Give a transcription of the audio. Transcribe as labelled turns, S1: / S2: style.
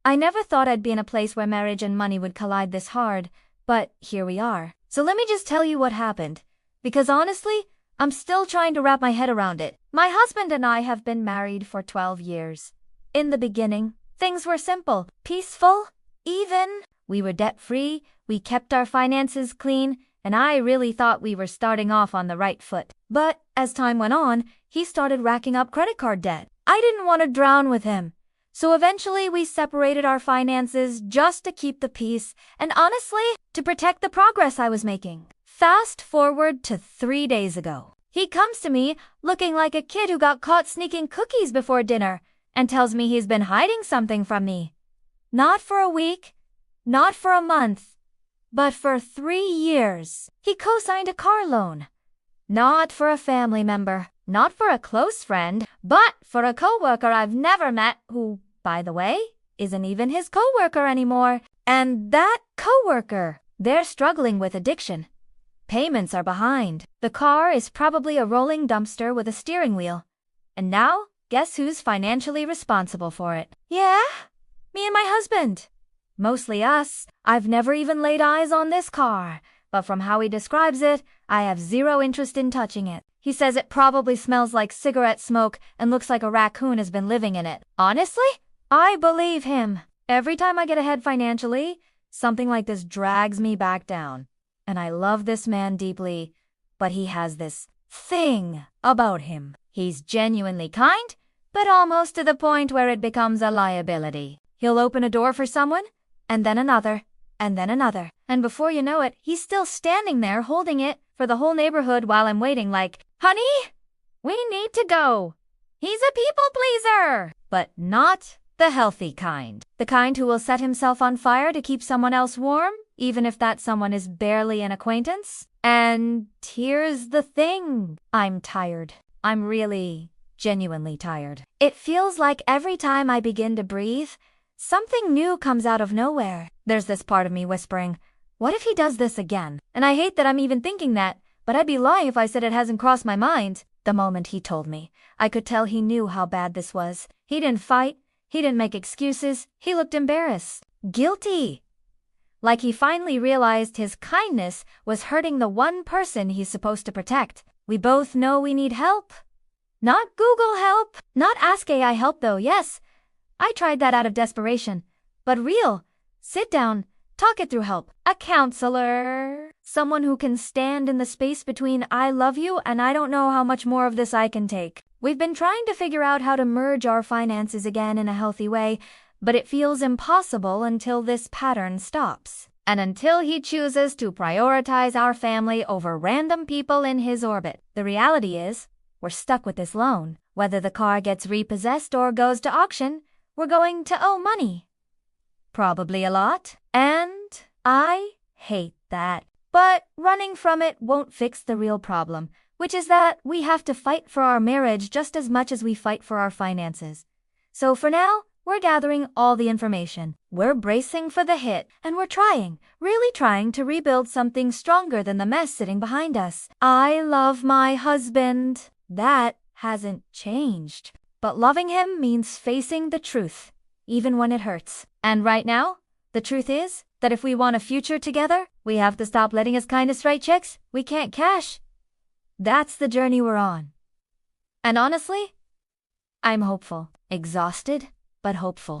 S1: I never thought I'd be in a place where marriage and money would collide this hard, but here we are. So let me just tell you what happened, because honestly, I'm still trying to wrap my head around it. My husband and I have been married for 12 years. In the beginning, things were simple, peaceful, even. We were debt-free, we kept our finances clean, and I really thought we were starting off on the right foot. But as time went on, he started racking up credit card debt. I didn't want to drown with him. So eventually we separated our finances just to keep the peace and honestly, to protect the progress I was making. Fast forward to 3 days ago. He comes to me looking like a kid who got caught sneaking cookies before dinner and tells me he's been hiding something from me. Not for a week, not for a month, but for 3 years. He co-signed a car loan. Not for a family member, not for a close friend, but for a coworker I've never met who, by the way, isn't even his coworker anymore. And that coworker, they're struggling with addiction. Payments are behind. The car is probably a rolling dumpster with a steering wheel. And now, guess who's financially responsible for it? Yeah, me and my husband. Mostly us. I've never even laid eyes on this car, but from how he describes it, I have zero interest in touching it. He says it probably smells like cigarette smoke and looks like a raccoon has been living in it. Honestly, I believe him. Every time I get ahead financially, something like this drags me back down. And I love this man deeply, but he has this thing about him. He's genuinely kind, but almost to the point where it becomes a liability. He'll open a door for someone, and then another, and then another. And before you know it, he's still standing there holding it for the whole neighborhood while I'm waiting like, "Honey, we need to go." He's a people pleaser, but not the healthy kind. The kind who will set himself on fire to keep someone else warm, even if that someone is barely an acquaintance. And here's the thing. I'm tired. I'm really, genuinely tired. It feels like every time I begin to breathe, something new comes out of nowhere. There's this part of me whispering, what if he does this again? And I hate that I'm even thinking that, but I'd be lying if I said it hasn't crossed my mind. The moment he told me, I could tell he knew how bad this was. He didn't fight. He didn't make excuses. He looked embarrassed. Guilty. Like he finally realized his kindness was hurting the one person he's supposed to protect. We both know we need help. Not Google help. Not Ask AI help though, yes. I tried that out of desperation. But real, sit down, talk it through help. A counselor. Someone who can stand in the space between I love you and I don't know how much more of this I can take. We've been trying to figure out how to merge our finances again in a healthy way, but it feels impossible until this pattern stops. And until he chooses to prioritize our family over random people in his orbit. The reality is, we're stuck with this loan. Whether the car gets repossessed or goes to auction, we're going to owe money. Probably a lot. And I hate that. But running from it won't fix the real problem, which is that we have to fight for our marriage just as much as we fight for our finances. So for now, we're gathering all the information. We're bracing for the hit, and we're trying, really trying to rebuild something stronger than the mess sitting behind us. I love my husband. That hasn't changed. But loving him means facing the truth, even when it hurts. And right now, the truth is that if we want a future together, we have to stop letting his kindness write checks we can't cash. That's the journey we're on. And honestly, I'm hopeful. Exhausted, but hopeful.